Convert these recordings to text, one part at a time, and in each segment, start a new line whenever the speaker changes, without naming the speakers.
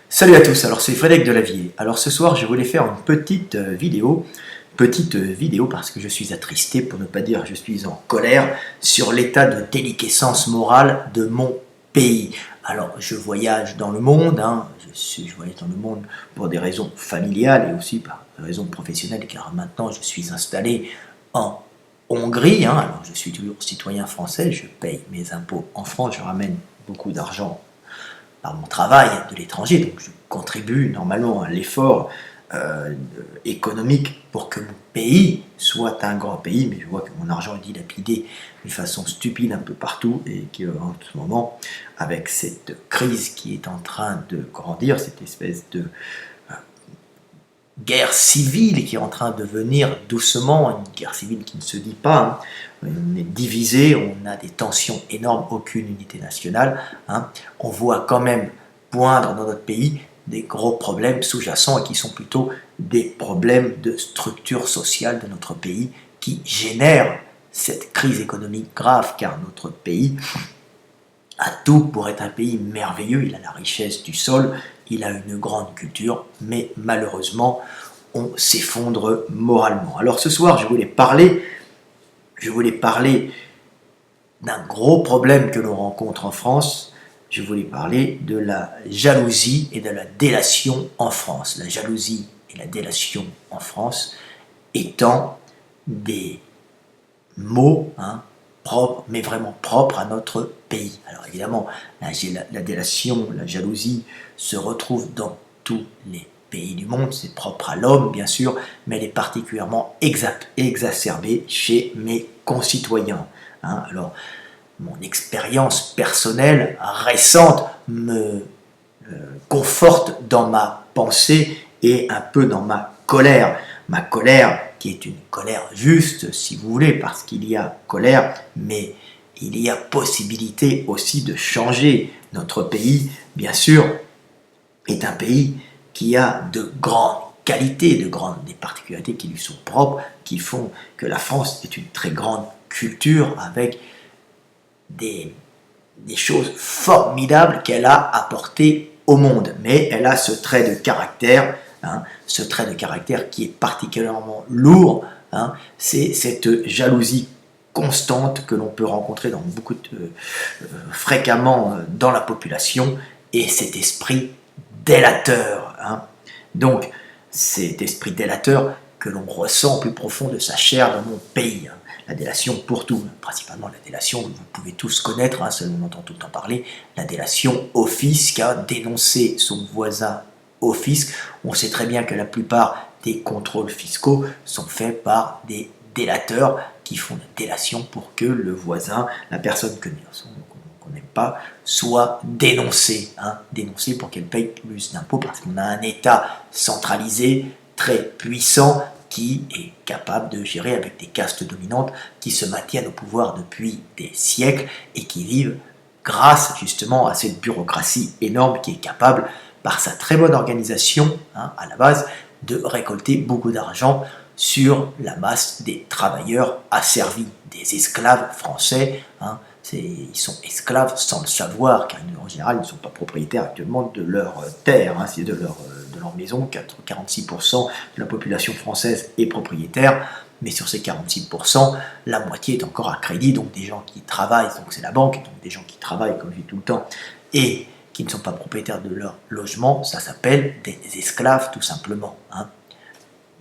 Salut à tous, alors c'est Frédéric Delavier. Alors ce soir je voulais faire une petite vidéo parce que je suis attristé, pour ne pas dire je suis en colère, sur l'état de déliquescence morale de mon pays. Alors je voyage dans le monde, je voyage dans le monde pour des raisons familiales et aussi par des raisons professionnelles, car maintenant je suis installé en Hongrie, alors je suis toujours citoyen français, je paye mes impôts en France, je ramène beaucoup d'argent par mon travail de l'étranger, donc je contribue normalement à l'effort économique pour que mon pays soit un grand pays, mais je vois que mon argent est dilapidé d'une façon stupide un peu partout et qu'en ce moment, avec cette crise qui est en train de grandir, cette espèce de guerre civile qui est en train de venir doucement, une guerre civile qui ne se dit pas, on est divisé, on a des tensions énormes, aucune unité nationale, on voit quand même poindre dans notre pays des gros problèmes sous-jacents et qui sont plutôt des problèmes de structure sociale de notre pays qui génèrent cette crise économique grave, car notre pays a tout pour être un pays merveilleux, il a la richesse du sol, il a une grande culture, mais malheureusement, on s'effondre moralement. Alors ce soir, je voulais parler d'un gros problème que l'on rencontre en France. Je voulais parler de la jalousie et de la délation en France. La jalousie et la délation en France étant des mots propres, mais vraiment propres à notre pays. Alors évidemment, la délation, la jalousie se retrouve dans tous les pays du monde, c'est propre à l'homme bien sûr, mais elle est particulièrement exacerbée chez mes concitoyens. Alors, mon expérience personnelle récente me conforte dans ma pensée et un peu dans ma colère. Ma colère qui est une colère juste, si vous voulez, parce qu'il y a colère, mais il y a possibilité aussi de changer. Notre pays, bien sûr, est un pays qui a de grandes qualités, des particularités qui lui sont propres, qui font que la France est une très grande culture avec des choses formidables qu'elle a apportées au monde. Mais elle a ce trait de caractère, ce trait de caractère qui est particulièrement lourd, c'est cette jalousie constante que l'on peut rencontrer dans fréquemment dans la population, et cet esprit délateur. Donc, cet esprit délateur que l'on ressent au plus profond de sa chair dans mon pays. La délation pour tout, principalement la délation, vous pouvez tous connaître, on entend tout le temps parler, la délation au fisc, dénoncer son voisin au fisc. On sait très bien que la plupart des contrôles fiscaux sont faits par des délateurs qui font la délation pour que le voisin, la personne qu'on n'aime pas, soit dénoncée, dénoncée pour qu'elle paye plus d'impôts, parce qu'on a un État centralisé, très puissant, qui est capable de gérer avec des castes dominantes qui se maintiennent au pouvoir depuis des siècles et qui vivent grâce justement à cette bureaucratie énorme qui est capable, par sa très bonne organisation à la base, de récolter beaucoup d'argent sur la masse des travailleurs asservis, des esclaves français. Ils sont esclaves sans le savoir, car en général, ils ne sont pas propriétaires actuellement de leur terre, c'est de leur maison. 46% de la population française est propriétaire, mais sur ces 46%, la moitié est encore à crédit, donc des gens qui travaillent, donc c'est la banque, donc des gens qui travaillent, comme je dis tout le temps, et qui ne sont pas propriétaires de leur logement, ça s'appelle des esclaves tout simplement.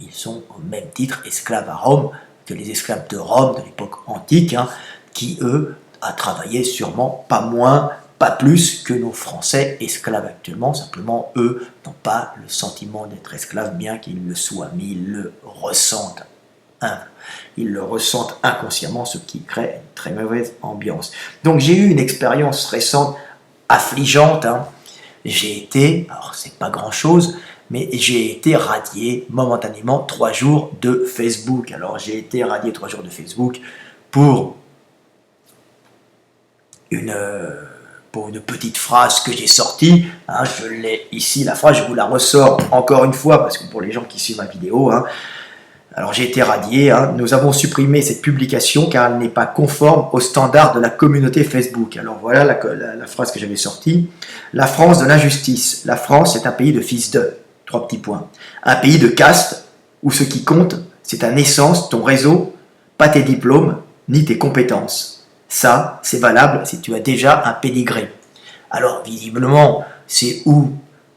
Ils sont au même titre esclaves à Rome que les esclaves de Rome de l'époque antique, qui eux a travaillé sûrement pas moins, pas plus que nos Français esclaves actuellement. Simplement, eux n'ont pas le sentiment d'être esclaves, bien qu'ils le soient, mais ils le ressentent. Ils le ressentent inconsciemment, ce qui crée une très mauvaise ambiance. Donc j'ai eu une expérience récente affligeante. J'ai été, alors c'est pas grand-chose, mais j'ai été radié momentanément 3 jours de Facebook. Alors j'ai été radié 3 jours de Facebook pour une petite phrase que j'ai sortie, je l'ai ici, la phrase, je vous la ressors encore une fois, parce que pour les gens qui suivent ma vidéo, Alors j'ai été radié, hein. Nous avons supprimé cette publication car elle n'est pas conforme aux standards de la communauté Facebook. Alors voilà la phrase que j'avais sortie. La France de l'injustice. La France est un pays de fils de. 3 petits points. Un pays de caste où ce qui compte, c'est ta naissance, ton réseau, pas tes diplômes ni tes compétences. Ça, c'est valable si tu as déjà un pédigré. Alors visiblement, c'est où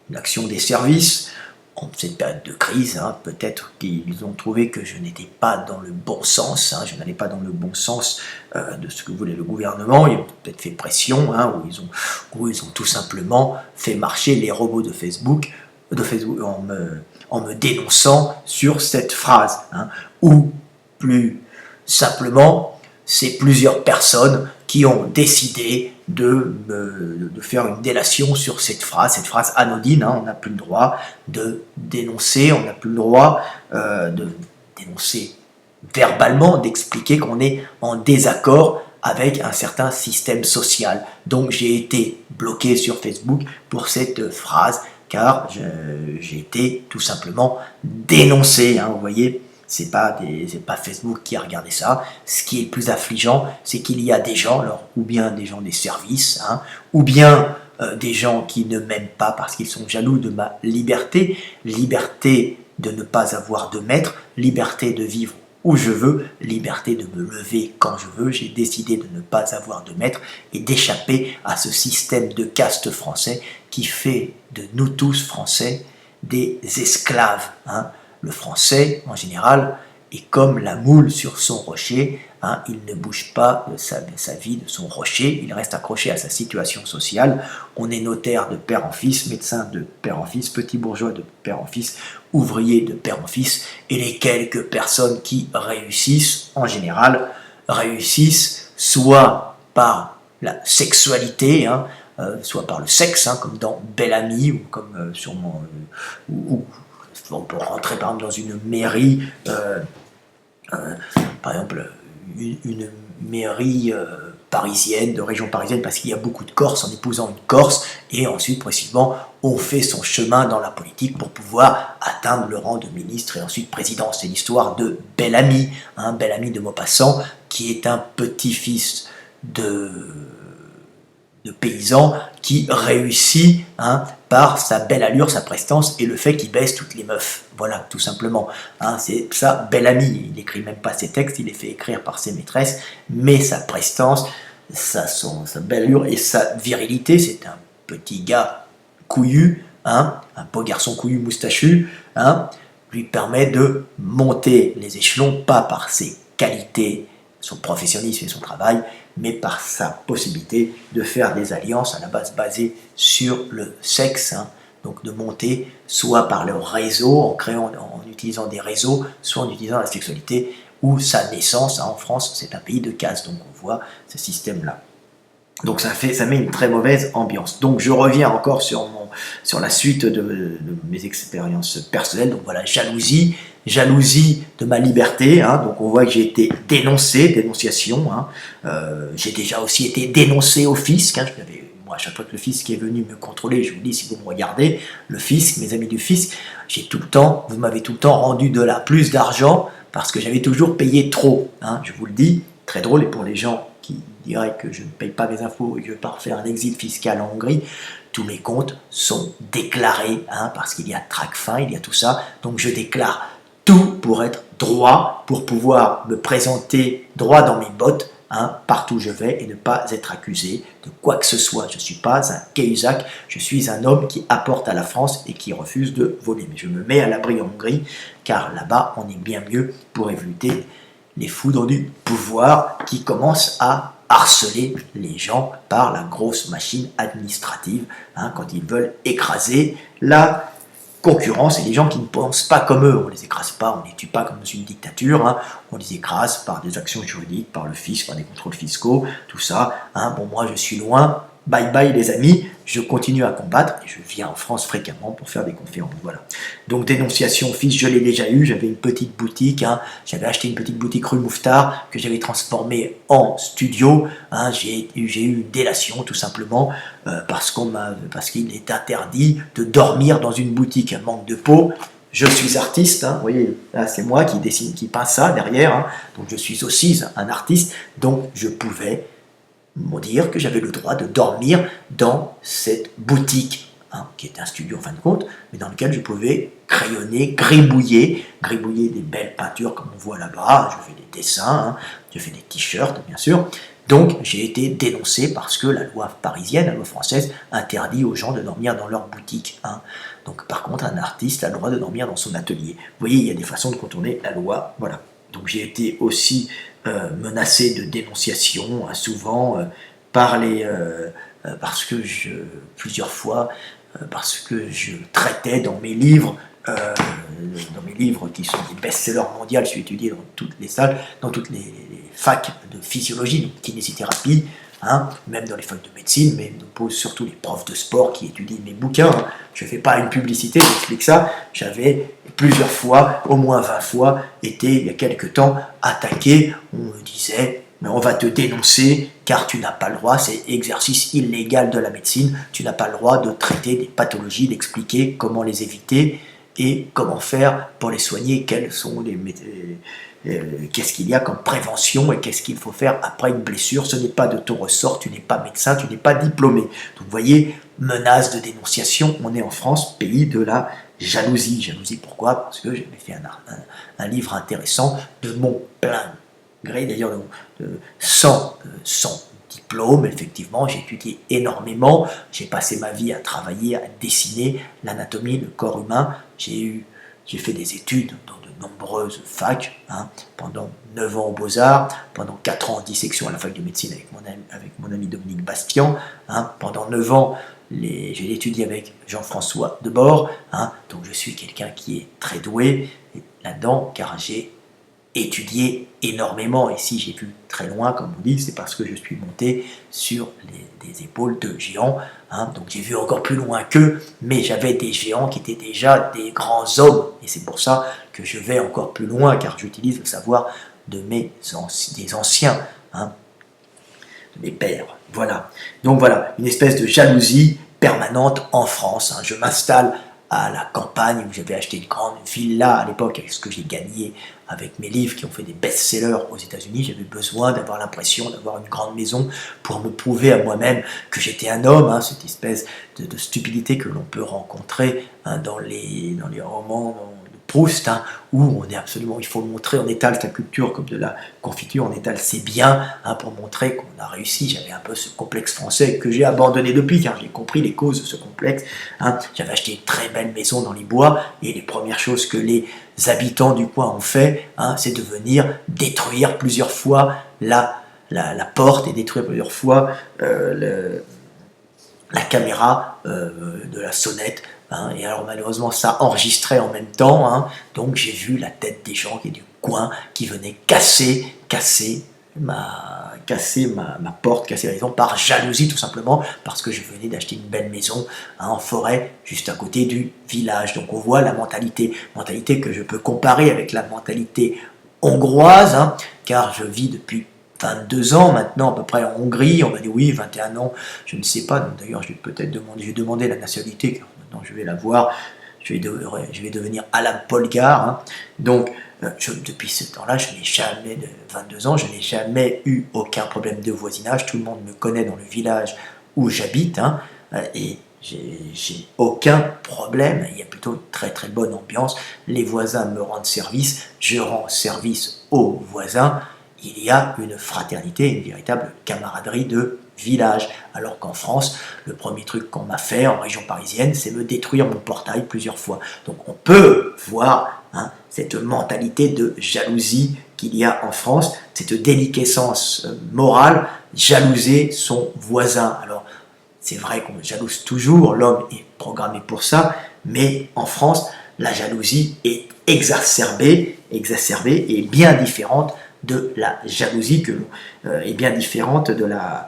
l'action des services. En cette période de crise, hein, peut-être qu'ils ont trouvé que je n'étais pas dans le bon sens, hein, je n'allais pas dans le bon sens de ce que voulait le gouvernement. Ils ont peut-être fait pression, hein, où ils ont tout simplement fait marcher les robots de Facebook en me dénonçant sur cette phrase. Hein, ou plus simplement, c'est plusieurs personnes qui ont décidé de faire une délation sur cette phrase anodine. Hein, on n'a plus le droit de dénoncer, on n'a plus le droit de dénoncer verbalement, d'expliquer qu'on est en désaccord avec un certain système social. Donc j'ai été bloqué sur Facebook pour cette phrase, car j'ai été tout simplement dénoncé, hein, vous voyez. C'est pas Facebook qui a regardé ça. Ce qui est le plus affligeant, c'est qu'il y a des gens, alors, ou bien des gens des services, hein, ou bien des gens qui ne m'aiment pas parce qu'ils sont jaloux de ma liberté, liberté de ne pas avoir de maître, liberté de vivre où je veux, liberté de me lever quand je veux. J'ai décidé de ne pas avoir de maître et d'échapper à ce système de caste français qui fait de nous tous Français des esclaves, hein. Le français, en général, est comme la moule sur son rocher, hein, il ne bouge pas de sa vie, de son rocher, il reste accroché à sa situation sociale. On est notaire de père en fils, médecin de père en fils, petit bourgeois de père en fils, ouvrier de père en fils, et les quelques personnes qui réussissent, en général, réussissent soit par la sexualité, hein, soit par le sexe, hein, comme dans Bel Ami, ou comme sûrement... on peut rentrer par exemple dans une mairie, par exemple une mairie parisienne, de région parisienne, parce qu'il y a beaucoup de Corses, en épousant une Corse, et ensuite progressivement on fait son chemin dans la politique pour pouvoir atteindre le rang de ministre et ensuite président. C'est l'histoire de Bel Ami, hein, Bel Ami de Maupassant, qui est un petit-fils de paysan qui réussit, hein, par sa belle allure, sa prestance et le fait qu'il baisse toutes les meufs. Voilà, tout simplement. Hein, c'est ça, Bel Ami. Il n'écrit même pas ses textes, il les fait écrire par ses maîtresses, mais sa prestance, sa belle allure et sa virilité, c'est un petit gars couillu, hein, un beau garçon couillu moustachu, hein, lui permet de monter les échelons, pas par ses qualités, son professionnalisme et son travail, mais par sa possibilité de faire des alliances à la base basées sur le sexe, hein, donc de monter soit par le réseau, en utilisant des réseaux, soit en utilisant la sexualité ou sa naissance. Hein, en France, c'est un pays de caste, donc on voit ce système-là. Donc ça met une très mauvaise ambiance. Donc je reviens encore sur la suite de mes expériences personnelles. Donc voilà, jalousie de ma liberté, hein. Donc on voit que j'ai été dénonciation, hein. J'ai déjà aussi été dénoncé au fisc, hein. Moi, à chaque fois que le fisc est venu me contrôler, je vous dis, si vous me regardez, le fisc, mes amis du fisc, vous m'avez tout le temps rendu plus d'argent parce que j'avais toujours payé trop, hein. Je vous le dis, très drôle, et pour les gens qui diraient que je ne paye pas mes impôts et que je pars faire un exit fiscal en Hongrie, tous mes comptes sont déclarés, hein, parce qu'il y a Tracfin, il y a tout ça, donc je déclare tout pour être droit, pour pouvoir me présenter droit dans mes bottes, hein, partout où je vais, et ne pas être accusé de quoi que ce soit. Je ne suis pas un Cahuzac, je suis un homme qui apporte à la France et qui refuse de voler. Mais je me mets à l'abri en Hongrie, car là-bas, on est bien mieux pour éviter les foudres du pouvoir qui commencent à harceler les gens par la grosse machine administrative, hein, quand ils veulent écraser la concurrence et les gens qui ne pensent pas comme eux. On ne les écrase pas, on ne les tue pas comme dans une dictature, hein. On les écrase par des actions juridiques, par le fisc, par des contrôles fiscaux, tout ça, hein. Bon, moi je suis loin, bye bye les amis, je continue à combattre et je viens en France fréquemment pour faire des conférences. Voilà. Donc dénonciation fisc, je l'ai déjà eu, j'avais une petite boutique, hein. J'avais acheté une petite boutique rue Mouffetard que j'avais transformée en studio, hein. J'ai eu une délation tout simplement parce qu'il est interdit de dormir dans une boutique, un manque de peau. je suis artiste, hein, vous voyez, là c'est moi qui dessine, qui peint ça derrière, hein, donc je suis aussi un artiste, donc je pouvais me dire que j'avais le droit de dormir dans cette boutique, hein, qui est un studio en fin de compte, mais dans lequel je pouvais crayonner, gribouiller des belles peintures comme on voit là-bas, je fais des dessins, hein, je fais des t-shirts bien sûr. Donc j'ai été dénoncé parce que la loi parisienne, la loi française, interdit aux gens de dormir dans leur boutique. Hein. Donc par contre, un artiste a le droit de dormir dans son atelier. Vous voyez, il y a des façons de contourner la loi. Voilà. Donc j'ai été aussi menacé de dénonciation, hein, souvent par parce que plusieurs fois, parce que je traitais euh, dans mes livres qui sont des best-sellers mondiaux, je suis étudié dans toutes les salles, dans toutes les facs de physiologie, de kinésithérapie, hein, même dans les facs de médecine, mais nous pose surtout les profs de sport qui étudient mes bouquins. Hein. Je ne fais pas une publicité, j'explique ça. J'avais plusieurs fois, au moins 20 fois, été il y a quelques temps attaqué. On me disait, mais on va te dénoncer car tu n'as pas le droit, c'est exercice illégal de la médecine, tu n'as pas le droit de traiter des pathologies, d'expliquer comment les éviter et comment faire pour les soigner, qu'est-ce qu'il y a comme prévention et qu'est-ce qu'il faut faire après une blessure. Ce n'est pas de ton ressort, tu n'es pas médecin, tu n'es pas diplômé. Donc vous voyez, menace de dénonciation, on est en France, pays de la jalousie. Jalousie pourquoi? Parce que j'avais fait un livre intéressant de mon plein gré, d'ailleurs sans diplôme, effectivement, j'ai étudié énormément, j'ai passé ma vie à travailler, à dessiner l'anatomie, le corps humain, j'ai fait des études dans de nombreuses facs, hein, pendant 9 ans aux Beaux-Arts, pendant 4 ans en dissection à la fac de médecine avec mon ami Dominique Bastian, hein, pendant 9 ans j'ai étudié avec Jean-François Debord, hein, donc je suis quelqu'un qui est très doué là-dedans, car j'ai étudié énormément, et si j'ai vu très loin, comme on dit, c'est parce que je suis monté sur des épaules de géants, hein, donc j'ai vu encore plus loin qu'eux, mais j'avais des géants qui étaient déjà des grands hommes, et c'est pour ça que je vais encore plus loin, car j'utilise le savoir des anciens, hein, de mes pères, voilà. Donc voilà, une espèce de jalousie permanente en France, hein. Je m'installe à la campagne où j'avais acheté une grande villa à l'époque avec ce que j'ai gagné avec mes livres qui ont fait des best-sellers aux États-Unis. J'avais besoin d'avoir l'impression d'avoir une grande maison pour me prouver à moi-même que j'étais un homme, hein, cette espèce de stupidité que l'on peut rencontrer, hein, dans les romans de Proust, hein, où on est absolument, il faut montrer, on étale sa culture comme de la confiture, on étale ses biens, hein, pour montrer qu'on a réussi. J'avais un peu ce complexe français que j'ai abandonné depuis, car j'ai compris les causes de ce complexe. Hein. J'avais acheté une très belle maison dans les bois, et les premières choses que les habitants du coin ont fait, hein, c'est de venir détruire plusieurs fois la porte et détruire plusieurs fois la caméra de la sonnette. Hein, et alors malheureusement ça enregistrait en même temps, hein, donc j'ai vu la tête des gens qui du coin qui venaient casser ma porte, casser la maison par jalousie, tout simplement parce que je venais d'acheter une belle maison, hein, en forêt juste à côté du village. Donc on voit la mentalité que je peux comparer avec la mentalité hongroise, hein, car je vis depuis 22 ans maintenant à peu près en Hongrie. On m'a dit oui, 21 ans, je ne sais pas. D'ailleurs, je vais peut-être demander la nationalité, car maintenant je vais la voir. Je vais devenir Alan Polgar. Hein. Donc, depuis ce temps-là, je n'ai jamais, de 22 ans, je n'ai jamais eu aucun problème de voisinage. Tout le monde me connaît dans le village où j'habite, hein, et j'ai aucun problème. Il y a plutôt une très très bonne ambiance. Les voisins me rendent service, je rends service aux voisins. Il y a une fraternité, une véritable camaraderie de village. Alors qu'en France, le premier truc qu'on m'a fait en région parisienne, c'est me détruire mon portail plusieurs fois. Donc on peut voir, hein, cette mentalité de jalousie qu'il y a en France, cette déliquescence morale, jalouser son voisin. Alors c'est vrai qu'on jalouse toujours, l'homme est programmé pour ça, mais en France, la jalousie est exacerbée et bien différente de la jalousie est bien différente de la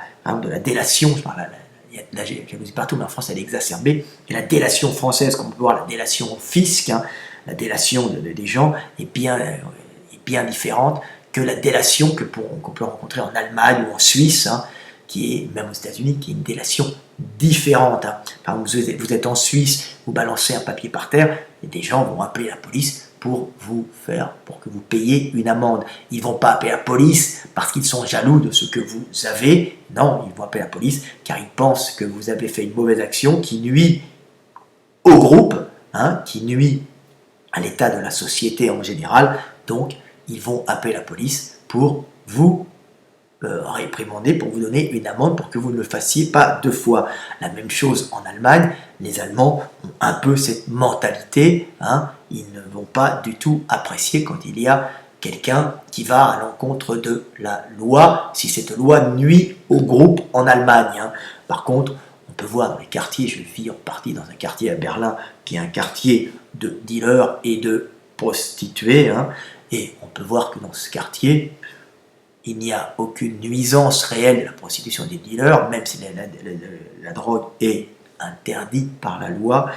délation. Il y a de la jalousie partout, mais en France elle est exacerbée. Et la délation française, comme on peut voir, la délation au fisc, hein, la délation des gens est bien différente que la délation qu'on peut rencontrer en Allemagne ou en Suisse, hein, qui est, même aux États-Unis, qui est une délation différentes. Par exemple, vous êtes en Suisse, vous balancez un papier par terre, et des gens vont appeler la police pour que vous payiez une amende. Ils ne vont pas appeler la police parce qu'ils sont jaloux de ce que vous avez. Non, ils vont appeler la police car ils pensent que vous avez fait une mauvaise action qui nuit au groupe, qui nuit à l'état de la société en général. Donc, ils vont appeler la police pour vous réprimander, pour vous donner une amende pour que vous ne le fassiez pas deux fois. La même chose en Allemagne, les Allemands ont un peu cette mentalité, ils ne vont pas du tout apprécier quand il y a quelqu'un qui va à l'encontre de la loi, si cette loi nuit au groupe en Allemagne. Par contre, on peut voir dans les quartiers, je vis en partie dans un quartier à Berlin, qui est un quartier de dealers et de prostituées, et on peut voir que dans ce quartier, il n'y a aucune nuisance réelle de la prostitution des dealers, même si la drogue est interdite par la loi.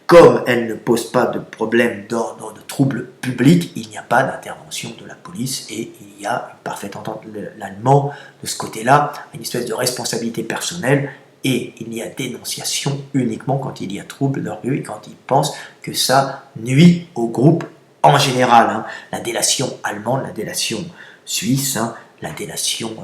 Comme elle ne pose pas de problème d'ordre, de troubles publics, il n'y a pas d'intervention de la police et il y a une parfaite entente. L'Allemand, de ce côté-là, a une espèce de responsabilité personnelle et il y a dénonciation uniquement quand il y a trouble d'ordre et quand il pense que ça nuit au groupe en général. La délation allemande, la délation suisse, la délation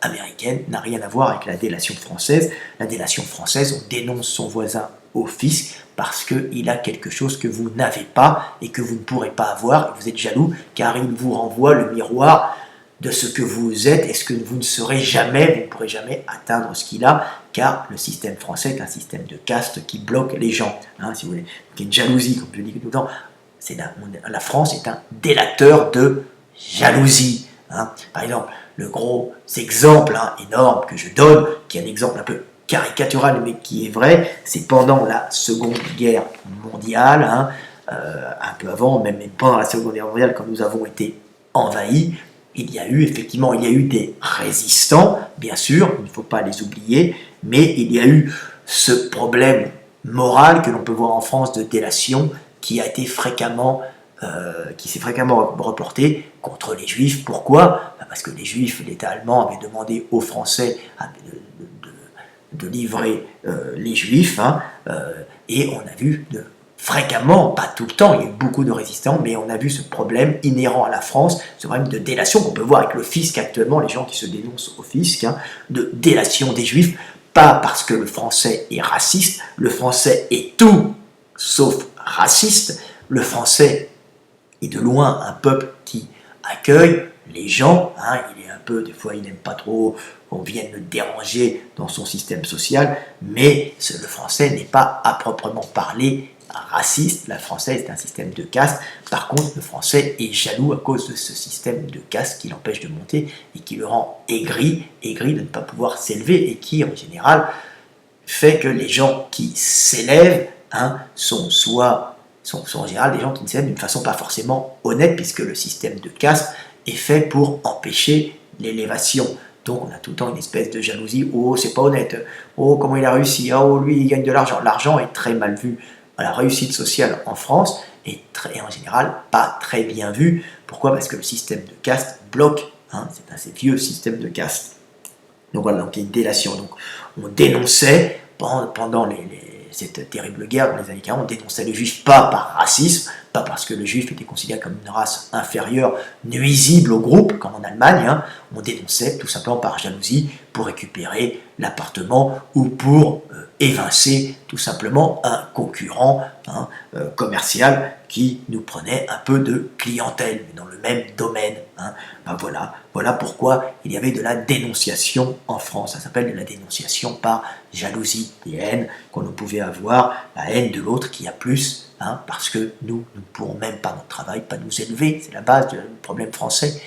américaine n'a rien à voir avec la délation française. La délation française, on dénonce son voisin au fisc parce qu'il a quelque chose que vous n'avez pas et que vous ne pourrez pas avoir, et vous êtes jaloux car il vous renvoie le miroir de ce que vous êtes et ce que vous ne serez jamais, vous ne pourrez jamais atteindre ce qu'il a, car le système français est un système de caste qui bloque les gens, si vous voulez. Donc, il y a une jalousie, comme je dis tout le temps. La France est un délateur de jalousie. Par exemple, le gros exemple énorme que je donne, qui est un exemple un peu caricatural mais qui est vrai, c'est pendant la Seconde Guerre mondiale, un peu avant, même pendant la Seconde Guerre mondiale, quand nous avons été envahis, il y a eu des résistants, bien sûr, il ne faut pas les oublier, mais il y a eu ce problème moral que l'on peut voir en France de délation qui s'est fréquemment reporté contre les Juifs. Pourquoi ? Parce que les Juifs, l'État allemand avait demandé aux Français de livrer les Juifs, et on a vu fréquemment, pas tout le temps, il y a eu beaucoup de résistants, mais on a vu ce problème inhérent à la France, ce problème de délation qu'on peut voir avec le fisc actuellement, les gens qui se dénoncent au fisc, de délation des Juifs, pas parce que le français est raciste, le français est tout sauf raciste, le français est de loin un peuple qui accueille les gens, il est un peu, des fois il n'aime pas trop qu'on vienne le déranger dans son système social, mais le français n'est pas à proprement parler raciste, le français est un système de caste, par contre le français est jaloux à cause de ce système de caste qui l'empêche de monter et qui le rend aigri de ne pas pouvoir s'élever et qui en général fait que les gens qui s'élèvent sont en général des gens qui ne s'élèvent d'une façon pas forcément honnête puisque le système de caste est fait pour empêcher l'élévation. Donc on a tout le temps une espèce de jalousie, oh c'est pas honnête, oh comment il a réussi, oh lui il gagne de l'argent. L'argent est très mal vu. La réussite sociale en France est en général pas très bien vue. Pourquoi ? Parce que le système de caste bloque, c'est un assez vieux système de caste. Donc voilà, donc il y a une délation. Donc on dénonçait pendant cette terrible guerre dans les années 40, on dénonçait les juifs pas par racisme, pas parce que le juif était considéré comme une race inférieure, nuisible au groupe, comme en Allemagne, on dénonçait tout simplement par jalousie pour récupérer l'appartement ou pour évincer tout simplement un concurrent commercial qui nous prenait un peu de clientèle, mais dans le même domaine. Voilà pourquoi il y avait de la dénonciation en France. Ça s'appelle de la dénonciation par jalousie, des haines qu'on pouvait avoir, la haine de l'autre qui a plus, parce que nous ne pourrons même pas notre travail, pas nous élever, c'est la base du problème français.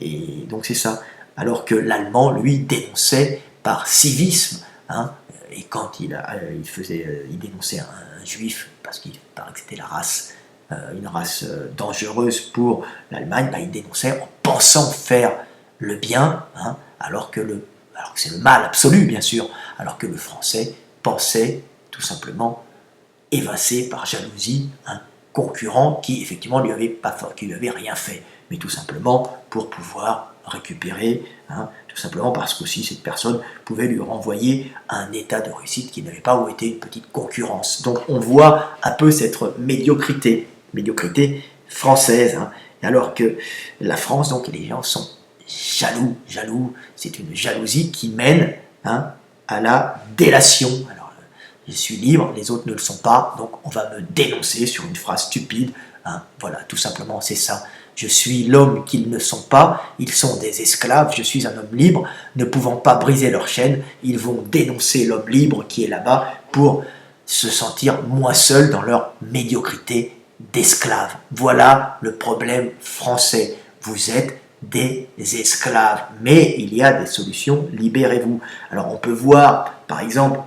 Et donc c'est ça. Alors que l'Allemand, lui, dénonçait par civisme, et quand il dénonçait un juif, parce qu'il paraît que c'était une race dangereuse pour l'Allemagne, il dénonçait en pensant faire le bien, alors que c'est le mal absolu, bien sûr, alors que le français pensait tout simplement évincer par jalousie un concurrent qui effectivement lui avait rien fait, mais tout simplement pour pouvoir récupérer tout tout simplement parce qu'aussi cette personne pouvait lui renvoyer un état de réussite qui n'avait pas ou était une petite concurrence. Donc on voit un peu cette médiocrité française, hein. Alors que la France, donc les gens sont jaloux, c'est une jalousie qui mène, hein, à la délation. Alors, je suis libre, les autres ne le sont pas, donc on va me dénoncer sur une phrase stupide, hein. Voilà, tout simplement, c'est ça. Je suis l'homme qu'ils ne sont pas, ils sont des esclaves, je suis un homme libre, ne pouvant pas briser leur chaîne, ils vont dénoncer l'homme libre qui est là-bas pour se sentir moins seuls dans leur médiocrité d'esclaves. Voilà le problème français. Vous êtes des esclaves, mais il y a des solutions, libérez-vous. Alors on peut voir, par exemple,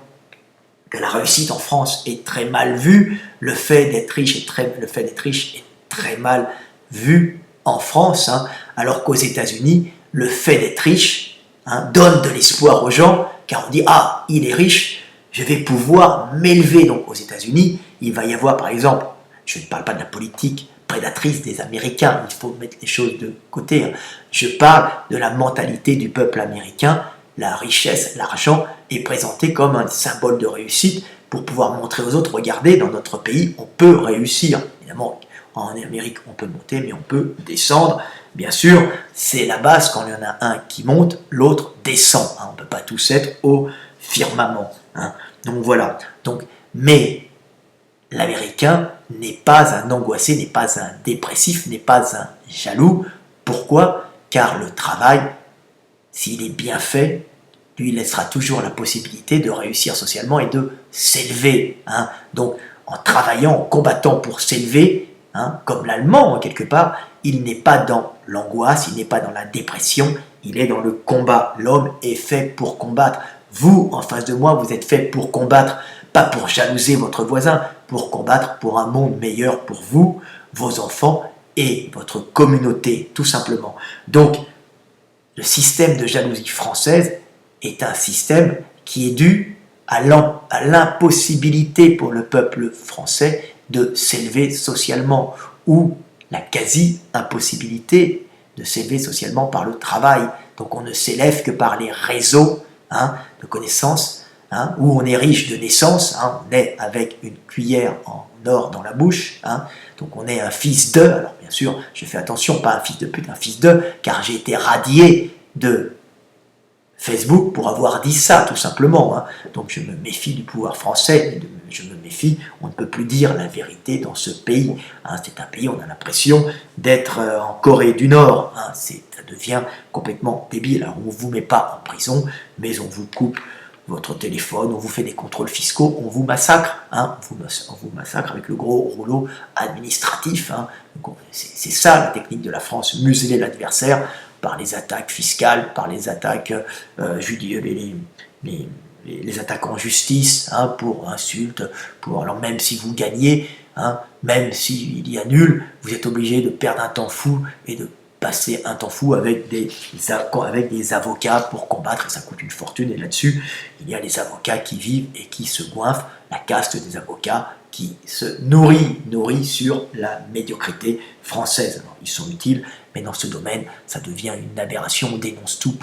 que la réussite en France est très mal vue, le fait d'être riche est très mal vu en France, hein, alors qu'aux États-Unis, le fait d'être riche, hein, donne de l'espoir aux gens, car on dit « Ah, il est riche, je vais pouvoir m'élever ». Donc aux États-Unis, il va y avoir par exemple, je ne parle pas de la politique prédatrice des Américains, il faut mettre les choses de côté, hein. Je parle de la mentalité du peuple américain. La richesse, l'argent est présenté comme un symbole de réussite pour pouvoir montrer aux autres, regardez, dans notre pays, on peut réussir. Évidemment, en Amérique, on peut monter, mais on peut descendre. Bien sûr, c'est la base, quand il y en a un qui monte, l'autre descend, hein. On ne peut pas tous être au firmament, hein. Donc voilà. Donc, mais l'Américain n'est pas un angoissé, n'est pas un dépressif, n'est pas un jaloux. Pourquoi? Car le travail, s'il est bien fait, lui laissera toujours la possibilité de réussir socialement et de s'élever, hein. Donc, en travaillant, en combattant pour s'élever, hein, comme l'Allemand, quelque part, il n'est pas dans l'angoisse, il n'est pas dans la dépression, il est dans le combat. L'homme est fait pour combattre. Vous, en face de moi, vous êtes fait pour combattre, pas pour jalouser votre voisin, pour combattre pour un monde meilleur pour vous, vos enfants et votre communauté, tout simplement. Donc, le système de jalousie française est un système qui est dû à l'impossibilité pour le peuple français de s'élever socialement, ou la quasi-impossibilité de s'élever socialement par le travail. Donc on ne s'élève que par les réseaux, hein, de connaissances, hein, où on est riche de naissance, hein, on est avec une cuillère en or dans la bouche, hein, donc on est un fils de, alors bien sûr, je fais attention, pas un fils de pute, un fils de, car j'ai été radié de Facebook pour avoir dit ça, tout simplement, hein. Donc je me méfie du pouvoir français, je me méfie, on ne peut plus dire la vérité dans ce pays, hein. C'est un pays, on a l'impression d'être en Corée du Nord, hein. Ça devient complètement débile. Alors on ne vous met pas en prison, mais on vous coupe votre téléphone, on vous fait des contrôles fiscaux, on vous massacre, hein, on vous massacre avec le gros rouleau administratif, hein. C'est ça la technique de la France, museler l'adversaire par les attaques fiscales, par les attaques les attaques en justice, hein, pour insultes, alors même si vous gagnez, hein, même s'il y a nul, vous êtes obligé de perdre un temps fou et de passer un temps fou avec des avocats pour combattre, et ça coûte une fortune, et là-dessus, il y a les avocats qui vivent et qui se goinfrent, la caste des avocats qui se nourrit sur la médiocrité française. Alors, ils sont utiles, mais dans ce domaine, ça devient une aberration, on dénonce tout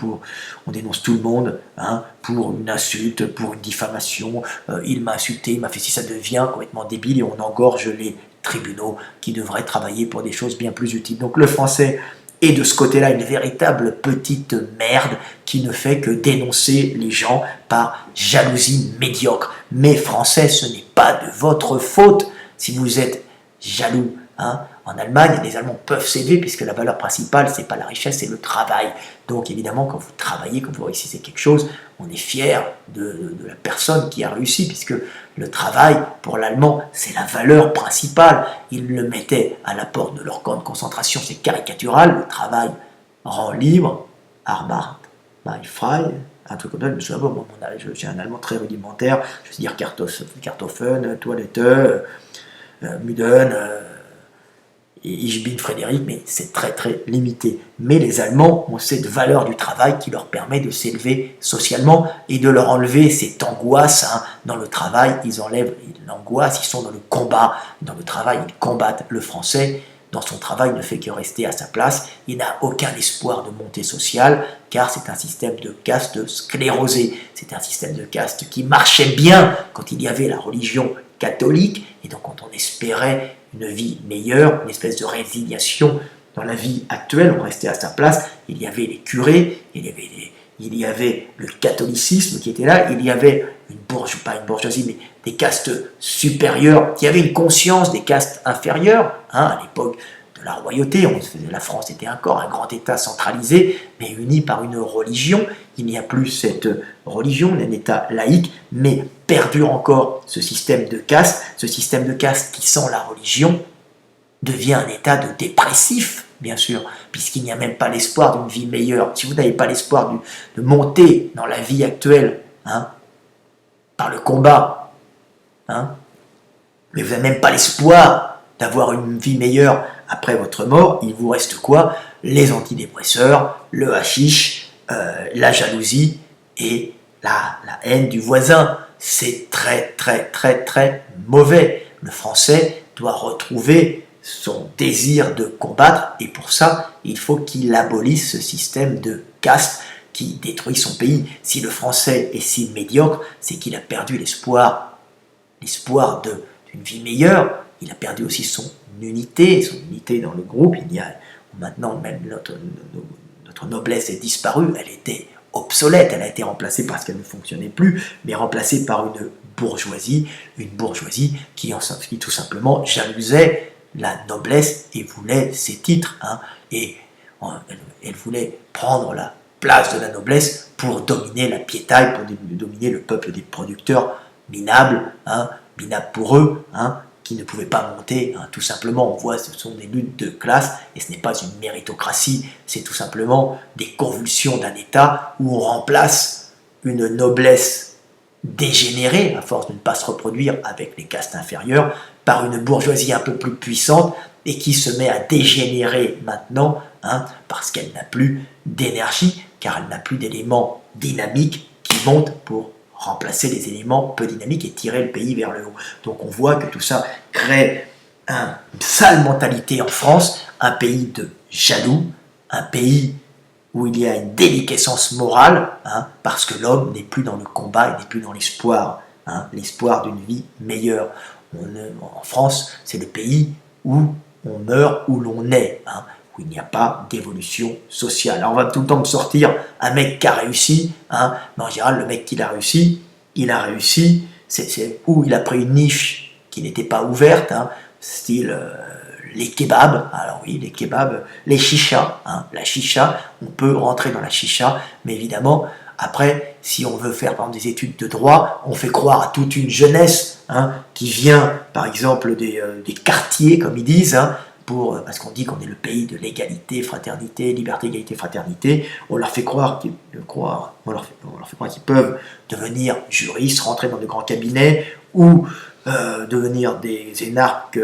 le monde, hein, pour une insulte, pour une diffamation, il m'a insulté, il m'a fait ci, ça devient complètement débile, et on engorge les tribunaux qui devraient travailler pour des choses bien plus utiles. Donc le français est de ce côté-là une véritable petite merde qui ne fait que dénoncer les gens par jalousie médiocre. Mais français, ce n'est pas de votre faute si vous êtes jaloux, hein. En Allemagne, les Allemands peuvent s'élever puisque la valeur principale, c'est pas la richesse, c'est le travail. Donc évidemment, quand vous travaillez, quand vous réussissez quelque chose, on est fier de la personne qui a réussi, puisque le travail, pour l'Allemand, c'est la valeur principale. Ils le mettaient à la porte de leur camp de concentration, c'est caricatural. Le travail rend libre, Arbeit macht frei, un truc comme ça. Je me souviens, bon, j'ai un allemand très rudimentaire, je veux dire Kartoffeln, Toilette, Müden, et Ich bin Frédéric, mais c'est très très limité. Mais les Allemands ont cette valeur du travail qui leur permet de s'élever socialement et de leur enlever cette angoisse, hein. Dans le travail, ils enlèvent l'angoisse, ils sont dans le combat. Dans le travail, ils combattent. Le Français, dans son travail, ne fait que rester à sa place. Il n'a aucun espoir de montée sociale. car c'est un système de caste sclérosé. C'est un système de caste qui marchait bien quand il y avait la religion catholique, et donc quand on espérait une vie meilleure, une espèce de résignation dans la vie actuelle, on restait à sa place, il y avait les curés, il y avait le catholicisme qui était là, il y avait pas une bourgeoisie, mais des castes supérieures, qui avaient une conscience des castes inférieures, à l'époque de la royauté, la France était encore un grand État centralisé, mais uni par une religion. Il n'y a plus cette religion, un État laïque, mais perdure encore ce système de caste qui, sans la religion, devient un état de dépressif, bien sûr, puisqu'il n'y a même pas l'espoir d'une vie meilleure. Si vous n'avez pas l'espoir de monter dans la vie actuelle, par le combat, mais vous n'avez même pas l'espoir d'avoir une vie meilleure après votre mort, il vous reste quoi? Les antidépresseurs, le hashish, la jalousie et la haine du voisin. C'est très très très très mauvais. Le Français doit retrouver son désir de combattre, et pour ça, il faut qu'il abolisse ce système de caste qui détruit son pays. Si le Français est si médiocre, c'est qu'il a perdu l'espoir d'une vie meilleure. Il a perdu aussi son unité dans le groupe. Il y a maintenant, même notre noblesse est disparue, elle était obsolète, elle a été remplacée parce qu'elle ne fonctionnait plus, mais remplacée par une bourgeoisie qui tout simplement jalousait la noblesse et voulait ses titres, et elle voulait prendre la place de la noblesse pour dominer la piétaille, pour dominer le peuple des producteurs minables, minables pour eux, qui ne pouvaient pas monter, tout simplement. On voit, ce sont des luttes de classe, et ce n'est pas une méritocratie, c'est tout simplement des convulsions d'un État où on remplace une noblesse dégénérée, à force de ne pas se reproduire avec les castes inférieures, par une bourgeoisie un peu plus puissante, et qui se met à dégénérer maintenant, parce qu'elle n'a plus d'énergie, car elle n'a plus d'éléments dynamiques qui montent pour remplacer les éléments peu dynamiques et tirer le pays vers le haut. Donc on voit que tout ça crée une sale mentalité en France, un pays de jaloux, un pays où il y a une déliquescence morale, parce que l'homme n'est plus dans le combat, il n'est plus dans l'espoir, l'espoir d'une vie meilleure. En France, c'est le pays où on meurt, où l'on naît, où il n'y a pas d'évolution sociale. Alors on va tout le temps me sortir un mec qui a réussi, mais en général, le mec qui a réussi, c'est où il a pris une niche qui n'était pas ouverte, style les kebabs. Alors oui, les kebabs, les chichas, la chicha, on peut rentrer dans la chicha, mais évidemment, après, si on veut faire par exemple des études de droit, on fait croire à toute une jeunesse qui vient, par exemple, des quartiers, comme ils disent, parce qu'on dit qu'on est le pays de l'égalité, fraternité, liberté, égalité, fraternité. On leur fait croire qu'ils peuvent devenir juristes, rentrer dans de grands cabinets, ou devenir des énarques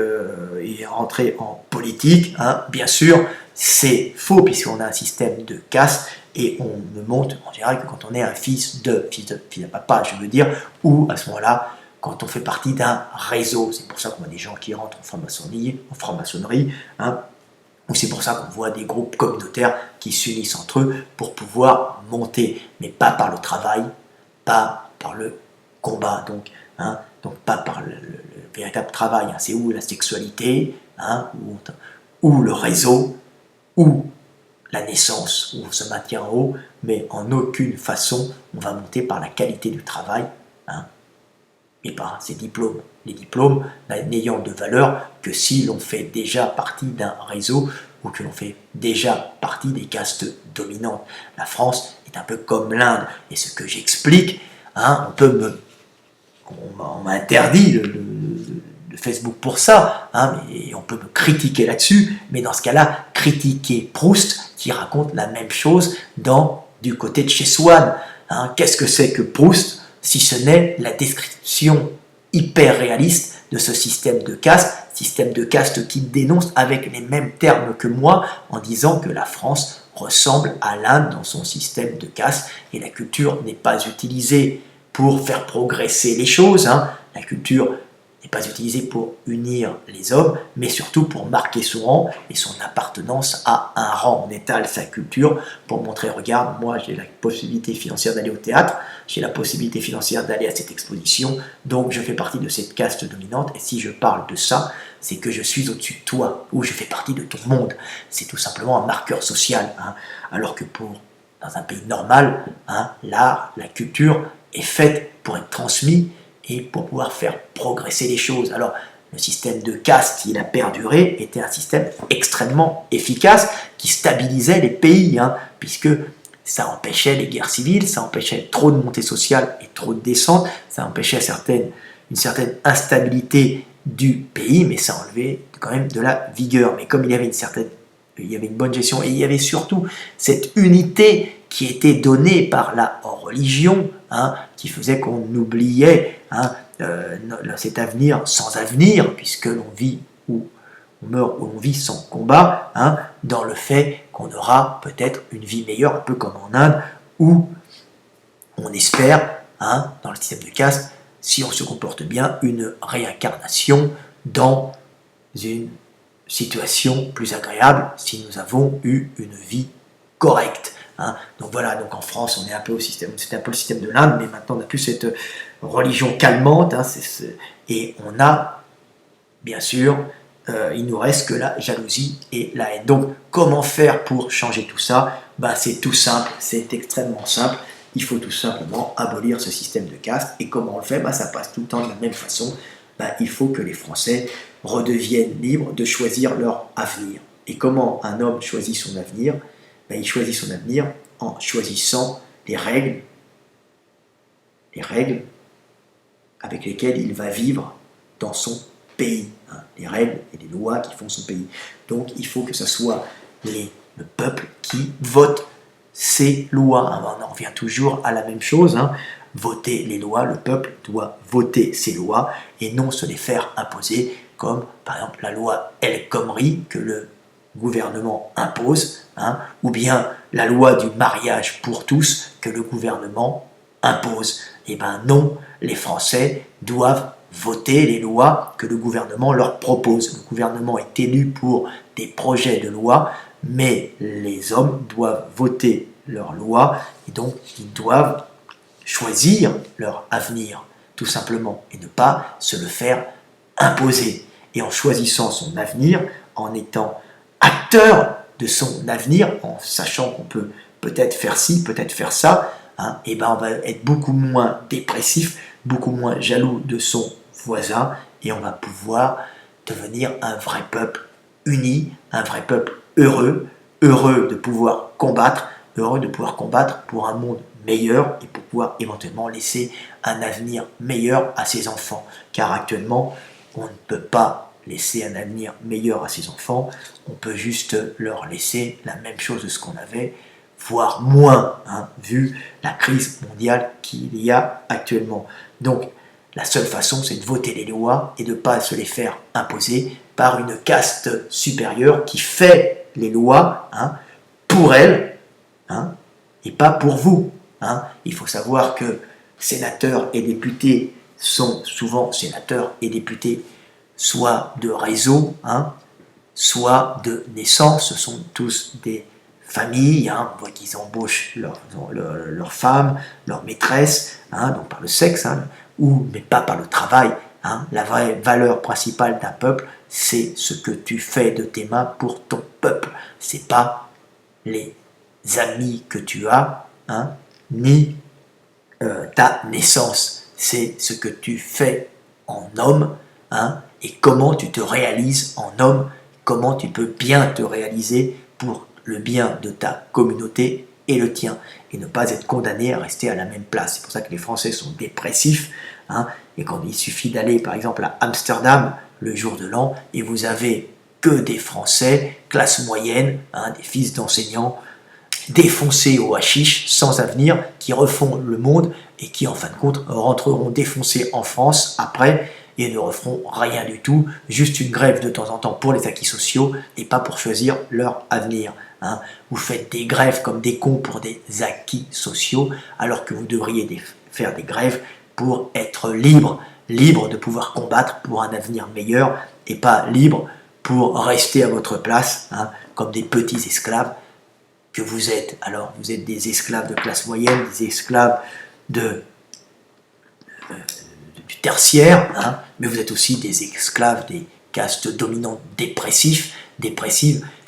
et rentrer en politique. Bien sûr, c'est faux, puisqu'on a un système de caste, et on ne monte en général que quand on est un fils de papa, je veux dire, ou à ce moment-là, quand on fait partie d'un réseau. C'est pour ça qu'on voit des gens qui rentrent en franc-maçonnerie, ou c'est pour ça qu'on voit des groupes communautaires qui s'unissent entre eux pour pouvoir monter, mais pas par le travail, pas par le combat, donc pas par le véritable travail. C'est où la sexualité, ou le réseau, ou la naissance, où on se maintient en haut, mais en aucune façon on va monter par la qualité du travail, et par ses diplômes. Les diplômes n'ayant de valeur que si l'on fait déjà partie d'un réseau, ou que l'on fait déjà partie des castes dominantes. La France est un peu comme l'Inde, et ce que j'explique, on m'a interdit le Facebook pour ça, mais on peut me critiquer là-dessus, mais dans ce cas-là, critiquer Proust, qui raconte la même chose du côté de chez Swann. Qu'est-ce que c'est que Proust, si ce n'est la description hyper réaliste de ce système de caste qui dénonce avec les mêmes termes que moi, en disant que la France ressemble à l'Inde dans son système de caste, et la culture n'est pas utilisée pour faire progresser les choses. La culture n'est pas utilisé pour unir les hommes, mais surtout pour marquer son rang et son appartenance à un rang. On étale sa culture pour montrer, regarde, moi j'ai la possibilité financière d'aller au théâtre, j'ai la possibilité financière d'aller à cette exposition, donc je fais partie de cette caste dominante, et si je parle de ça, c'est que je suis au-dessus de toi, ou je fais partie de ton monde. C'est tout simplement un marqueur social, hein. Alors que dans un pays normal, hein, l'art, la culture est faite pour être transmise et pour pouvoir faire progresser les choses. Alors, le système de caste, qui a perduré, était un système extrêmement efficace qui stabilisait les pays, hein, puisque ça empêchait les guerres civiles, ça empêchait trop de montée sociale et trop de descente, ça empêchait une certaine instabilité du pays, mais ça enlevait quand même de la vigueur. Mais comme il y avait une bonne gestion, et il y avait surtout cette unité qui était donnée par la religion, hein, qui faisait qu'on oubliait, hein, cet avenir sans avenir, puisque l'on vit ou on meurt ou on vit sans combat, hein, dans le fait qu'on aura peut-être une vie meilleure, un peu comme en Inde, où on espère, hein, dans le système de caste, si on se comporte bien, une réincarnation dans une situation plus agréable si nous avons eu une vie correcte, hein. Donc voilà, donc en France on est un peu c'était un peu le système de l'Inde, mais maintenant on n'a plus cette religion calmante, hein, et on a, bien sûr, il nous reste que la jalousie et la haine. Donc comment faire pour changer tout ça? Ben, c'est tout simple, c'est extrêmement simple. Il faut tout simplement abolir ce système de caste. Et comment on le fait? Ben, ça passe tout le temps de la même façon. Ben, il faut que les Français redeviennent libres de choisir leur avenir. Et comment un homme choisit son avenir? Ben, il choisit son avenir en choisissant les règles avec lesquelles il va vivre dans son pays, hein, les règles et les lois qui font son pays. Donc il faut que ce soit le peuple qui vote ces lois. Alors, on en revient toujours à la même chose, hein. Voter les lois, le peuple doit voter ces lois et non se les faire imposer, comme par exemple la loi El Khomri que le gouvernement impose, hein, ou bien la loi du mariage pour tous que le gouvernement impose. Eh bien non, les Français doivent voter les lois que le gouvernement leur propose. Le gouvernement est élu pour des projets de loi, mais les hommes doivent voter leurs lois et donc ils doivent choisir leur avenir, tout simplement, et ne pas se le faire imposer. Et en choisissant son avenir, en étant acteur de son avenir, en sachant qu'on peut peut-être faire ci, peut-être faire ça, hein, et ben on va être beaucoup moins dépressif, beaucoup moins jaloux de son voisin, et on va pouvoir devenir un vrai peuple uni, un vrai peuple heureux, heureux de pouvoir combattre pour un monde meilleur et pour pouvoir éventuellement laisser un avenir meilleur à ses enfants. Car actuellement, on ne peut pas laisser un avenir meilleur à ses enfants, on peut juste leur laisser la même chose de ce qu'on avait, voire moins, hein, vu la crise mondiale qu'il y a actuellement. Donc, la seule façon, c'est de voter les lois et de ne pas se les faire imposer par une caste supérieure qui fait les lois, hein, pour elle, hein, et pas pour vous, hein. Il faut savoir que sénateurs et députés sont souvent sénateurs et députés soit de réseau, hein, soit de naissance. Ce sont tous des familles, hein. On voit qu'ils embauchent leur femme, leur maîtresse, hein, donc par le sexe, hein, mais pas par le travail, hein. La vraie valeur principale d'un peuple, c'est ce que tu fais de tes mains pour ton peuple. C'est pas les amis que tu as, hein, ni ta naissance. C'est ce que tu fais en homme, hein, et comment tu te réalises en homme, comment tu peux bien te réaliser pour le bien de ta communauté et le tien, et ne pas être condamné à rester à la même place. C'est pour ça que les Français sont dépressifs, hein, et quand il suffit d'aller par exemple à Amsterdam le jour de l'an, et vous avez que des Français, classe moyenne, hein, des fils d'enseignants, défoncés au hashish, sans avenir, qui refont le monde, et qui en fin de compte rentreront défoncés en France après, et ne referont rien du tout, juste une grève de temps en temps pour les acquis sociaux, et pas pour choisir leur avenir, hein. Vous faites des grèves comme des cons pour des acquis sociaux, alors que vous devriez faire des grèves pour être libre libre de pouvoir combattre pour un avenir meilleur et pas libre pour rester à votre place, hein, comme des petits esclaves que vous êtes. Alors, vous êtes des esclaves de classe moyenne, des esclaves du tertiaire, hein, mais vous êtes aussi des esclaves des castes dominantes dépressives,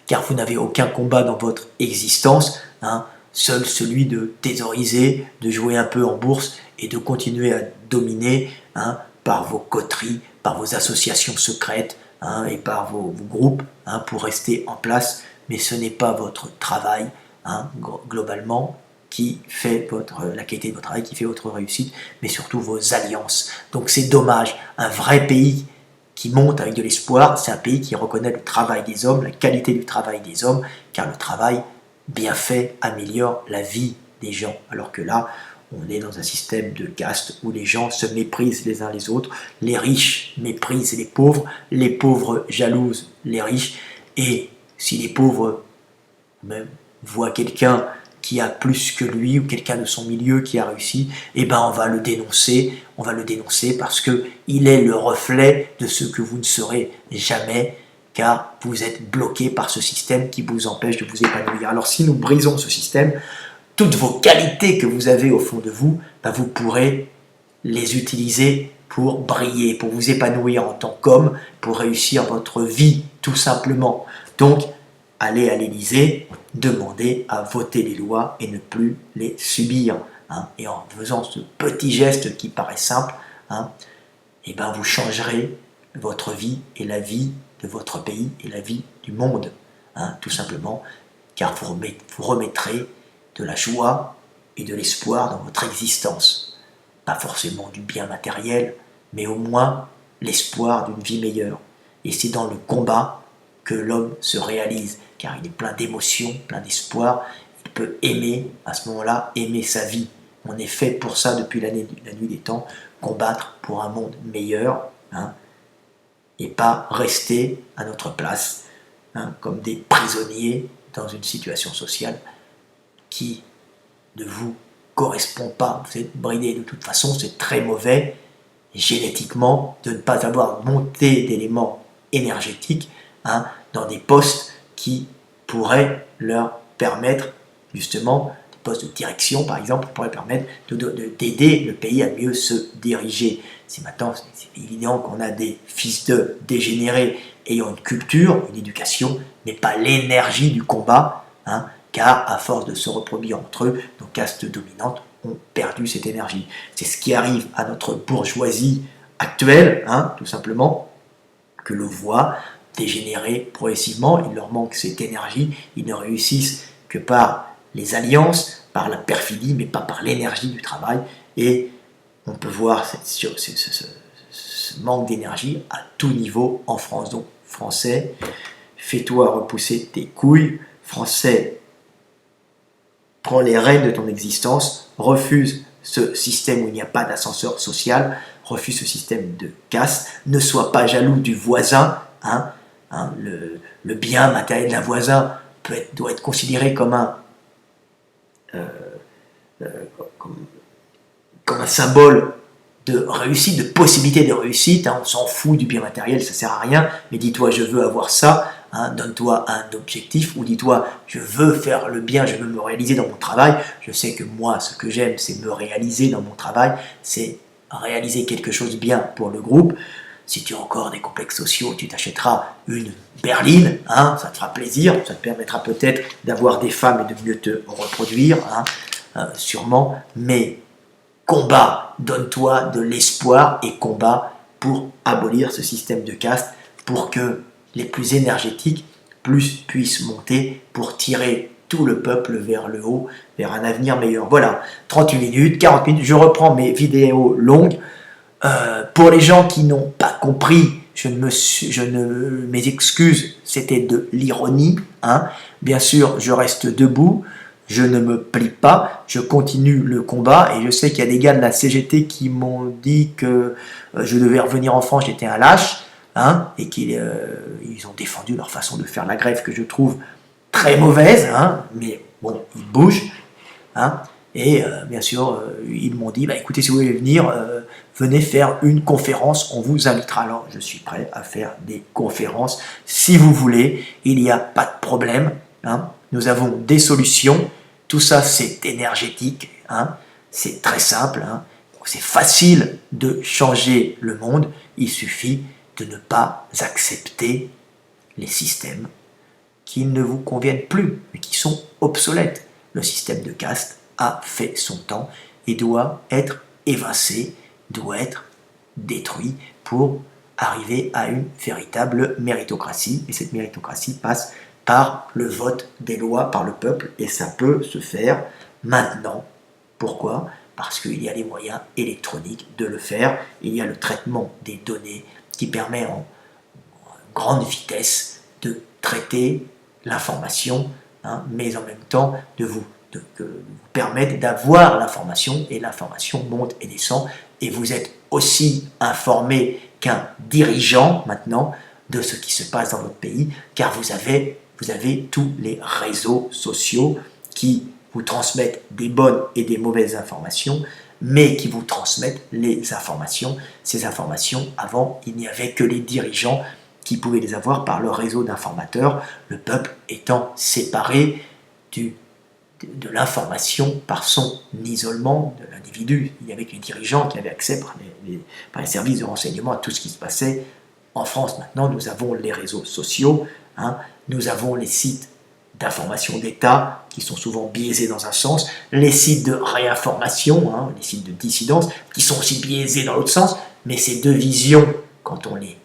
car vous n'avez aucun combat dans votre existence, hein, seul celui de thésauriser, de jouer un peu en bourse et de continuer à dominer, hein, par vos coteries, par vos associations secrètes, hein, et par vos groupes, hein, pour rester en place. Mais ce n'est pas votre travail, hein, globalement, qui fait la qualité de votre travail, qui fait votre réussite, mais surtout vos alliances. Donc c'est dommage. Un vrai pays qui monte avec de l'espoir, c'est un pays qui reconnaît le travail des hommes, la qualité du travail des hommes, car le travail bien fait améliore la vie des gens. Alors que là, on est dans un système de caste où les gens se méprisent les uns les autres, les riches méprisent les pauvres jalousent les riches, et si les pauvres même voient quelqu'un qui a plus que lui, ou quelqu'un de son milieu qui a réussi, eh ben on va le dénoncer parce qu'il est le reflet de ce que vous ne serez jamais, car vous êtes bloqué par ce système qui vous empêche de vous épanouir. Alors si nous brisons ce système, toutes vos qualités que vous avez au fond de vous, ben vous pourrez les utiliser pour briller, pour vous épanouir en tant qu'homme, pour réussir votre vie, tout simplement. Donc, allez à l'Élysée, demandez à voter les lois et ne plus les subir. Hein. Et en faisant ce petit geste qui paraît simple, hein, et ben vous changerez votre vie et la vie de votre pays et la vie du monde. Hein, tout simplement, car vous remettrez de la joie et de l'espoir dans votre existence. Pas forcément du bien matériel, mais au moins l'espoir d'une vie meilleure. Et c'est dans le combat que l'homme se réalise, car il est plein d'émotions, plein d'espoir. Il peut aimer, à ce moment-là, aimer sa vie. On est fait pour ça depuis la nuit des temps, combattre pour un monde meilleur, hein, et pas rester à notre place, hein, comme des prisonniers dans une situation sociale qui ne vous correspond pas. Vous êtes bridé de toute façon, c'est très mauvais génétiquement de ne pas avoir monté d'éléments énergétiques, hein, dans des postes qui pourraient leur permettre, justement, des postes de direction par exemple, qui pourraient permettre d'aider le pays à mieux se diriger. C'est maintenant, c'est évident qu'on a des fils de dégénérés ayant une culture, une éducation, mais pas l'énergie du combat, hein, car à force de se reproduire entre eux, nos castes dominantes ont perdu cette énergie. C'est ce qui arrive à notre bourgeoisie actuelle, hein, tout simplement, que l'on voit dégénérer progressivement. Il leur manque cette énergie, ils ne réussissent que par les alliances, par la perfidie, mais pas par l'énergie du travail. Et on peut voir ce manque d'énergie à tout niveau en France. Donc, Français, fais-toi repousser tes couilles. Français, prends les rênes de ton existence, refuse ce système où il n'y a pas d'ascenseur social, refuse ce système de caste, ne sois pas jaloux du voisin, hein, le bien matériel d'un voisin doit être considéré comme un symbole de réussite, de possibilité de réussite, hein. On s'en fout du bien matériel, ça ne sert à rien, mais dis-toi je veux avoir ça, hein, donne-toi un objectif, ou dis-toi je veux faire le bien, je veux me réaliser dans mon travail. Je sais que moi ce que j'aime c'est me réaliser dans mon travail, c'est réaliser quelque chose de bien pour le groupe. Si tu as encore des complexes sociaux, tu t'achèteras une berline, hein, ça te fera plaisir, ça te permettra peut-être d'avoir des femmes et de mieux te reproduire, hein, sûrement, mais combat, donne-toi de l'espoir et combat pour abolir ce système de caste, pour que les plus énergétiques puissent monter, pour tirer tout le peuple vers le haut, vers un avenir meilleur. Voilà, 38 minutes, 40 minutes, je reprends mes vidéos longues. Pour les gens qui n'ont pas compris, mes excuses, c'était de l'ironie, hein. Bien sûr, je reste debout, je ne me plie pas, je continue le combat, et je sais qu'il y a des gars de la CGT qui m'ont dit que je devais revenir en France, j'étais un lâche, hein, et qu'ils ont défendu leur façon de faire la grève que je trouve très mauvaise, hein, mais bon, ils bougent, hein, Et bien sûr, ils m'ont dit, bah, écoutez, si vous voulez venir, venez faire une conférence, on vous invitera. Alors, je suis prêt à faire des conférences si vous voulez, il n'y a pas de problème. Hein. Nous avons des solutions, tout ça c'est énergétique, hein. C'est très simple, hein. C'est facile de changer le monde, il suffit de ne pas accepter les systèmes qui ne vous conviennent plus, mais qui sont obsolètes. Le système de caste a fait son temps et doit être évincé, doit être détruit pour arriver à une véritable méritocratie. Et cette méritocratie passe par le vote des lois par le peuple, et ça peut se faire maintenant. Pourquoi ? Parce qu'il y a les moyens électroniques de le faire. Il y a le traitement des données qui permet en grande vitesse de traiter l'information, hein, mais en même temps de vous permettre d'avoir l'information, et l'information monte et descend, et vous êtes aussi informé qu'un dirigeant maintenant de ce qui se passe dans votre pays, car vous avez tous les réseaux sociaux qui vous transmettent des bonnes et des mauvaises informations, mais qui vous transmettent les informations. Ces informations, avant, il n'y avait que les dirigeants qui pouvaient les avoir par leur réseau d'informateurs, le peuple étant séparé de l'information par son isolement de l'individu. Il n'y avait que les dirigeants qui avaient accès par les services de renseignement à tout ce qui se passait en France. Maintenant, nous avons les réseaux sociaux, hein, nous avons les sites d'information d'État qui sont souvent biaisés dans un sens, les sites de réinformation, hein, les sites de dissidence, qui sont aussi biaisés dans l'autre sens, mais ces deux visions, quand on les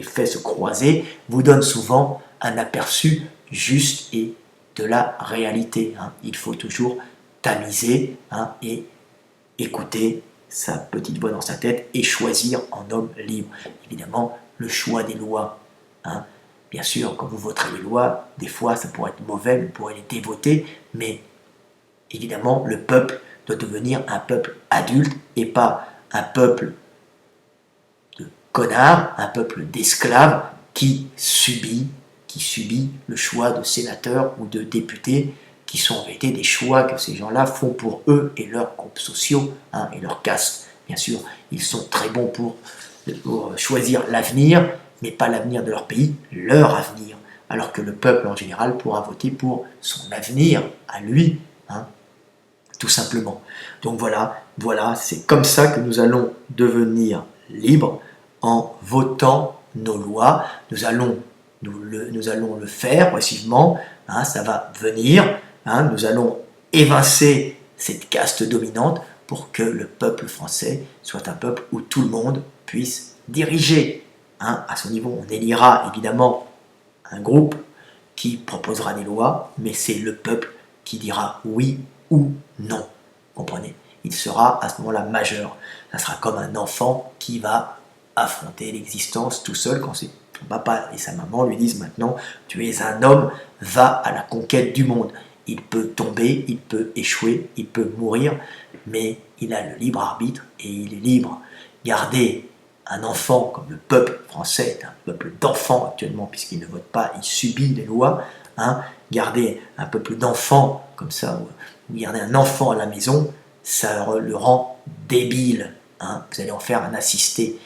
fait se croiser, vous donnent souvent un aperçu juste et de la réalité. Hein. Il faut toujours tamiser, hein, et écouter sa petite voix dans sa tête et choisir en homme libre. Évidemment, le choix des lois, hein. Bien sûr, quand vous voterez les lois, des fois ça pourrait être mauvais, vous pourrez les dévoter, mais évidemment, le peuple doit devenir un peuple adulte et pas un peuple de connards, un peuple d'esclaves qui subit le choix de sénateurs ou de députés, qui sont en vérité des choix que ces gens-là font pour eux et leurs groupes sociaux, hein, et leur caste. Bien sûr, ils sont très bons pour choisir l'avenir, mais pas l'avenir de leur pays, leur avenir. Alors que le peuple en général pourra voter pour son avenir à lui, hein, tout simplement. Donc voilà, c'est comme ça que nous allons devenir libres, en votant nos lois. Nous allons le faire progressivement, hein, ça va venir, hein, nous allons évincer cette caste dominante pour que le peuple français soit un peuple où tout le monde puisse diriger, hein, à son niveau. On élira évidemment un groupe qui proposera des lois, mais c'est le peuple qui dira oui ou non. Comprenez ? Il sera à ce moment-là majeur. Ça sera comme un enfant qui va affronter l'existence tout seul quand son papa et sa maman lui disent maintenant tu es un homme, va à la conquête du monde. Il peut tomber, il peut échouer, il peut mourir, mais il a le libre arbitre et il est libre. Garder un enfant comme le peuple français est un peuple d'enfants actuellement puisqu'il ne vote pas, il subit les lois, hein. Garder un peuple d'enfants comme ça, ou garder un enfant à la maison, ça le rend débile, hein. Vous allez en faire un assisté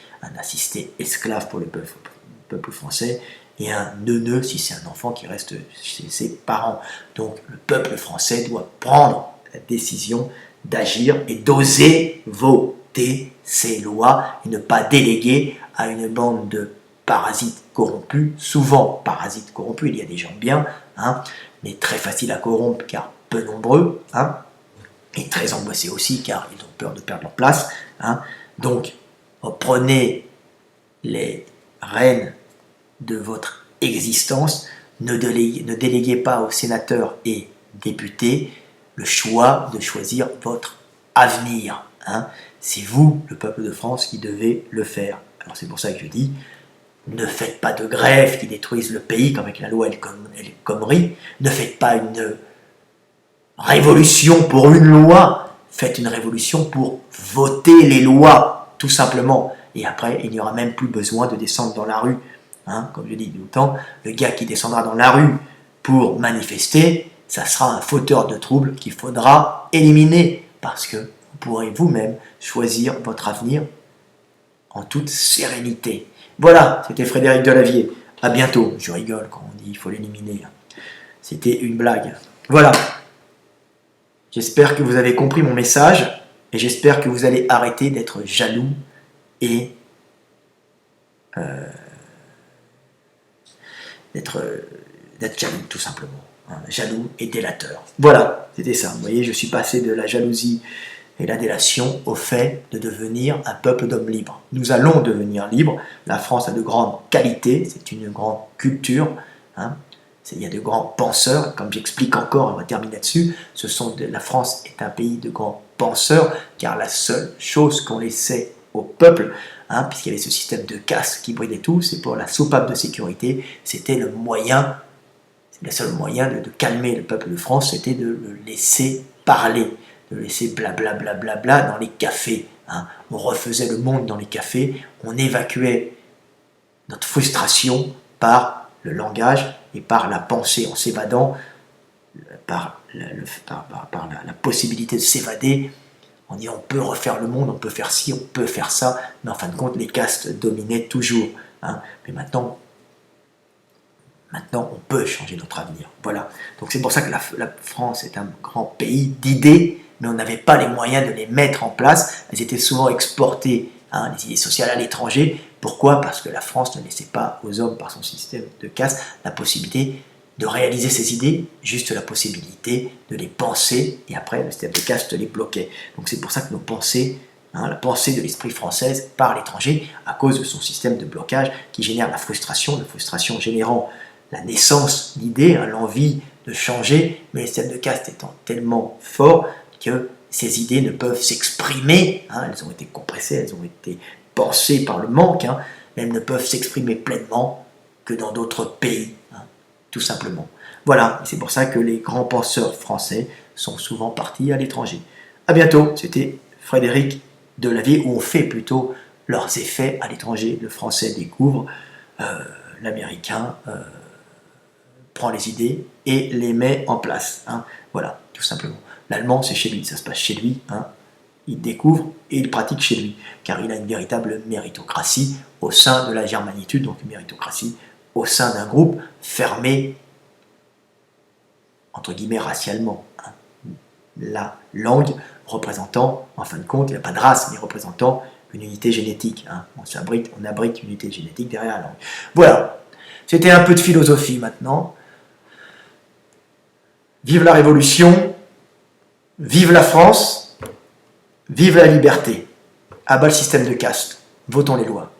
esclave pour le peuple français, et un neuneu si c'est un enfant qui reste chez ses parents. Donc le peuple français doit prendre la décision d'agir et d'oser voter ces lois et ne pas déléguer à une bande de parasites corrompus, souvent parasites corrompus, il y a des gens bien, hein, mais très faciles à corrompre car peu nombreux, hein, et très angoissés aussi car ils ont peur de perdre leur place, hein. Donc prenez les rênes de votre existence, ne déléguez pas aux sénateurs et députés le choix de choisir votre avenir, hein. C'est vous, le peuple de France, qui devez le faire. Alors c'est pour ça que je dis, ne faites pas de grève qui détruisent le pays comme avec la loi El Khomri, ne faites pas une révolution pour une loi, faites une révolution pour voter les lois, tout simplement. Et après, il n'y aura même plus besoin de descendre dans la rue. Hein, comme je dis tout le temps, le gars qui descendra dans la rue pour manifester, ça sera un fauteur de troubles qu'il faudra éliminer, parce que vous pourrez vous-même choisir votre avenir en toute sérénité. Voilà, c'était Frédéric Delavier. À bientôt. Je rigole quand on dit il faut l'éliminer. C'était une blague. Voilà. J'espère que vous avez compris mon message et j'espère que vous allez arrêter d'être jaloux et d'être jaloux tout simplement. Hein, jaloux et délateur. Voilà, c'était ça. Vous voyez, je suis passé de la jalousie et la délation au fait de devenir un peuple d'hommes libres. Nous allons devenir libres. La France a de grandes qualités, c'est une grande culture. Hein. Il y a de grands penseurs, comme j'explique encore, on va terminer là-dessus, la France est un pays de grands penseurs, car la seule chose qu'on laissait au peuple, hein, puisqu'il y avait ce système de caste qui bridait tout, c'est pour la soupape de sécurité, c'était le seul moyen de calmer le peuple de France, c'était de le laisser parler, de le laisser blablabla dans les cafés. Hein. On refaisait le monde dans les cafés, on évacuait notre frustration par le langage et par la pensée, en s'évadant, par la possibilité de s'évader, on dit on peut refaire le monde, on peut faire ci, on peut faire ça, mais en fin de compte les castes dominaient toujours. Hein. Mais maintenant on peut changer notre avenir. Voilà. Donc c'est pour ça que la France est un grand pays d'idées, mais on n'avait pas les moyens de les mettre en place. Elles étaient souvent exportées, hein, les idées sociales à l'étranger. Pourquoi? Parce que la France ne laissait pas aux hommes, par son système de caste, la possibilité de réaliser ces idées, juste la possibilité de les penser, et après le système de caste les bloquait. Donc c'est pour ça que nos pensées, hein, la pensée de l'esprit française par l'étranger, à cause de son système de blocage qui génère la frustration générant la naissance d'idées, hein, l'envie de changer, mais le système de caste étant tellement fort que ces idées ne peuvent s'exprimer, hein, elles ont été compressées, elles ont été pensées par le manque, hein, mais elles ne peuvent s'exprimer pleinement que dans d'autres pays, hein, tout simplement. Voilà, c'est pour ça que les grands penseurs français sont souvent partis à l'étranger. À bientôt, c'était Frédéric Delavier, où on fait plutôt leurs effets à l'étranger. Le français découvre, l'américain prend les idées et les met en place. Hein. Voilà, tout simplement. L'allemand, c'est chez lui, ça se passe chez lui. Hein. Il découvre et il pratique chez lui, car il a une véritable méritocratie au sein de la germanitude, donc une méritocratie au sein d'un groupe fermé, entre guillemets, racialement. Hein. La langue représentant, en fin de compte, il n'y a pas de race, mais représentant une unité génétique. Hein. On abrite une unité génétique derrière la langue. Voilà, c'était un peu de philosophie maintenant. Vive la Révolution, vive la France, vive la liberté. À bas le système de caste, votons les lois.